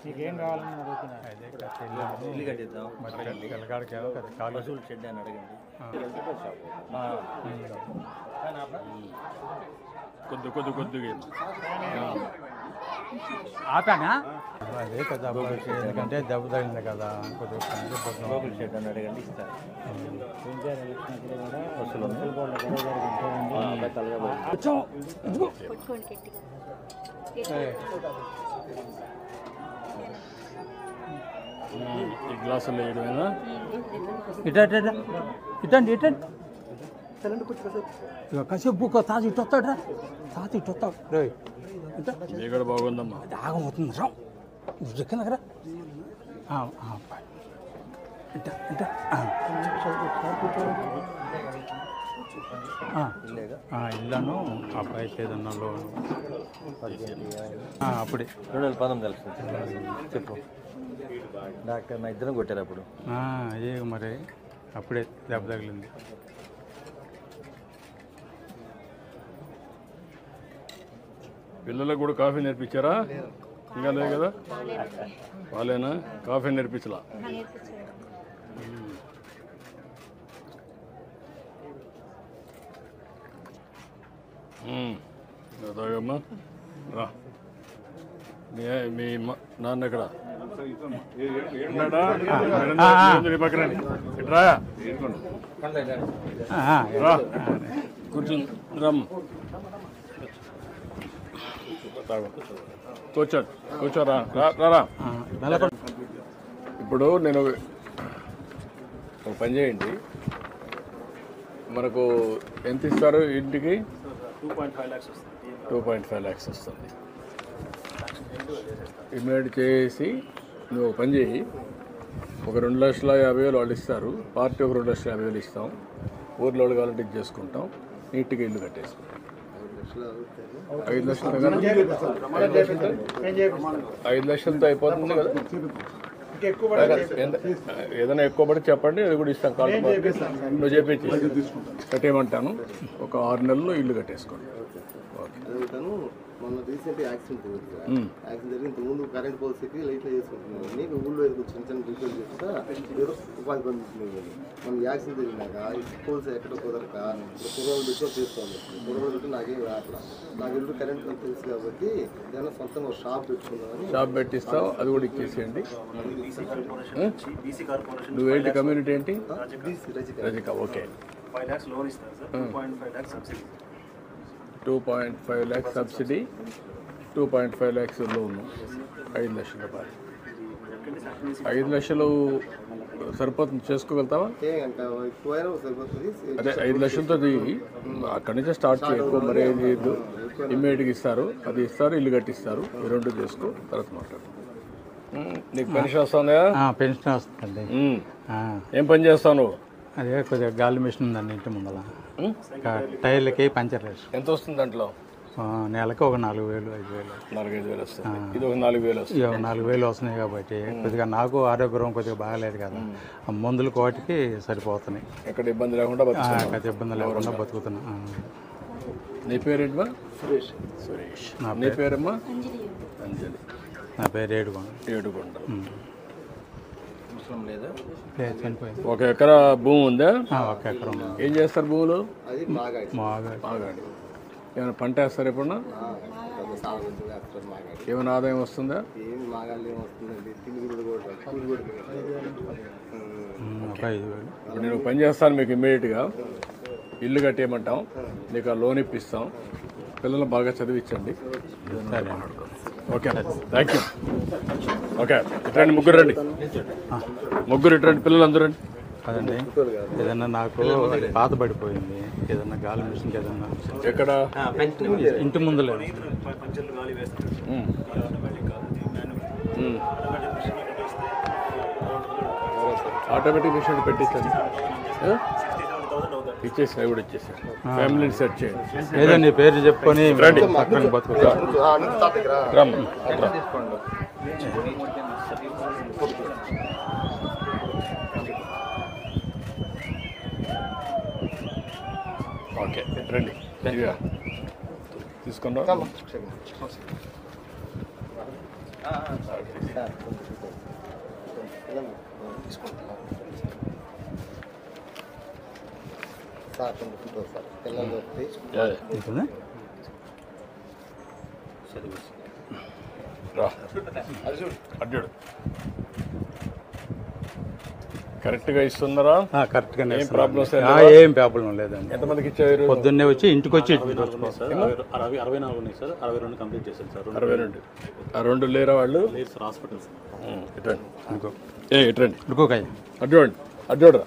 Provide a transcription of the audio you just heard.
నీకేం కావాలని అడుగుతున్నా ఇల్లు కట్టిద్దాం పశువుల షెడ్ అని అడగండి కొద్దిగా ఆపానా అదే కదా ఎందుకంటే దెబ్బ తగిలింది కదా గోకుల్ షెడ్ అని అడగండి ఇస్తారు ఈ గ్లాసులు వేయడమేనా ఇటండి కాసేపు బుక్ తాత ఇటు వస్తాడు తాత ఇటు వస్తాడు రే ఇది కూడా బాగుందమ్మా ఆగమవుతుంది రా ఎక్కడ దగ్గర ఇల్లను అబ్బాయికి ఏదన్నా లోన్ అప్పుడే 2019 చెప్పు డాక్టర్ నా ఇద్దరం కొట్టారు అప్పుడు ఏ మరి అప్పుడే దెబ్బ తగిలింది పిల్లలకు కూడా కాఫీ నేర్పించారా ఇంకా లేదు కదా వాళ్ళేనా కాఫీ నేర్పించలా తాగమ్మా రా మీ నాన్న ఎక్కడ పక్కన రా కూర్చుని రమ్మ కూర్చోరా రా ఇప్పుడు నేను ఒక పని చేయండి మనకు ఎంత ఇస్తారు ఇంటికి 2.5 lakhs వస్తుంది ఇమీడియట్ చేసి నువ్వు ఒక పని చేయి ఒక 2,50,000 వాళ్ళు ఇస్తారు పార్టీ ఒక 2,50,000 ఇస్తాం ఊర్లో కావాలంటే ఇది చేసుకుంటాం నీట్గా ఇల్లు కట్టేసుకుంటాం 5 లక్షలతో అయిపోతుంది కదా ఏదైనా ఎక్కువ పడి చెప్పండి అది కూడా ఇస్తాం కాల్ నువ్వు చెప్పేసి కట్టేయమంటాను ఒక 6 నెలల్లో ఇల్లు కట్టేసుకోండి మొన్న రీసెంట్ యాక్సిడెంట్ జరిగి ఇంతకుముందు కరెంట్ పోల్స్కి లైట్లో చేసుకుంటున్నాను ఊళ్ళో చిన్న చిన్న రిపేర్ చేస్తా ఏదో ఉపాధి పొందుతున్నాను మనం యాక్సిడెంట్ జరిగినాక పోల్స్ ఎక్కడ కుదరక కుర్రోళ్ళు పెట్టి చేసుకోవాలి కుర్రోళ్ళు పెట్టి నాకేం రాట్లా నాకు ఎప్పుడు కరెంట్ తెలుసు కాబట్టి ఏదైనా సొంతంగా ఒక షాప్ పెట్టుకున్నాను షాప్ పెట్టిస్తావు అది కూడా ఇచ్చేసేయండి నువ్వేంటి కమ్యూనిటీ ఏంటి రజిక ఓకే 5 lakhs లోన్ ఇస్తారు sir 2.5 lakhs subsidy 2.5 lakhs subsidy 2.5 lakhs loan 5 లక్షల రూపాయలు 5 లక్షలు సరిపోతుంది చేసుకోగలుగుతావా అదే 5 లక్షలతో అక్కడి నుంచే స్టార్ట్ చేయ ఎక్కువ మరి ఏది ఇమ్మీడియట్గా ఇస్తారు అది ఇస్తారు ఇల్లు కట్టిస్తారు ఈ 2 చేసుకో తర్వాత మాట్లాడు నీకు పెన్షన్ వస్తుందా పెన్షన్ వస్తుంది ఏం పని చేస్తావు నువ్వు అదే కొద్దిగా గాలి మిషన్ ఉందండి ఇంటి ముందర టైర్లకి పంచర్ వేసి ఎంత వస్తుంది దాంట్లో నెలకు ఒక 4,000 5,000 4-5 వేలు వస్తుంది ఇది ఒక 4,000 వస్తుంది 4,000 వస్తున్నాయి కాబట్టి కొద్దిగా నాకు ఆరోగ్యం కొద్దిగా బాగాలేదు కదా ఆ మందులు కోటికి సరిపోతున్నాయి ఎక్కడ ఇబ్బంది లేకుండా ఇబ్బంది లేకుండా బతుకుతున్నా నీ పేరేంటమ్మా సురేష్ నీ పేరమ్మా అంజలి నా పేరు ఏడుకొండ లేదా చనిపోయింది 1 ఎకరా భూమి ఉందా 1 ఎకరం ఏం చేస్తారు భూములు మాగాడి ఏమైనా పంట వేస్తారు ఎప్పుడన్నా ఏమైనా ఆదాయం వస్తుందా ఒక 5,000 ఇప్పుడు నేను పని చేస్తాను మీకు ఇమ్మీడియట్గా ఇల్లు కట్టేయమంటాం నీకు ఆ లోన్ ఇప్పిస్తాం పిల్లలు బాగా చదివించండి ఓకే థ్యాంక్ యూ ఓకే ఇట్రండి ముగ్గురు రండి ఇట్రండి పిల్లలు అందరూ రండి అదండి ఏదన్నా నాకు పాత పడిపోయింది ఏదన్నా గాలి మిషన్కి ఏదన్నా ఎక్కడ ఇంటి ముందు లేదు ఆటోమేటిక్ మిషన్ పెట్టించండి ఇచ్చేసి అవి కూడా ఇచ్చేసారు ఫ్యామిలీని సెట్ చేయండి ఏదో నీ పేరు చెప్పుకొని రండి పక్కన బతుకుతా ఓకే రండి తీసుకున్నా సార్ కొంచెం ఫోటో సార్ పిల్లలు వస్తే ఉంటుందా? రా అడ్డాడు కరెక్ట్గా ఇస్తున్నారా? కరెక్ట్గానే ఏం ప్రాబ్లమ్స్ ఏం ప్రాబ్లం లేదండి. ఎంతమందికి ఇచ్చారు? పొద్దున్నే వచ్చి ఇంటికి వచ్చి 64 ఉన్నాయి సార్, 62 కంప్లీట్ చేశాను సార్. 62. ఆ 2 లేరా వాళ్ళు? లేదు సార్, హాస్పిటల్ సార్. ఇటండి ఇంకో ఇటండి ఇంకోకాయ అడ్డోడు అడ్డోడు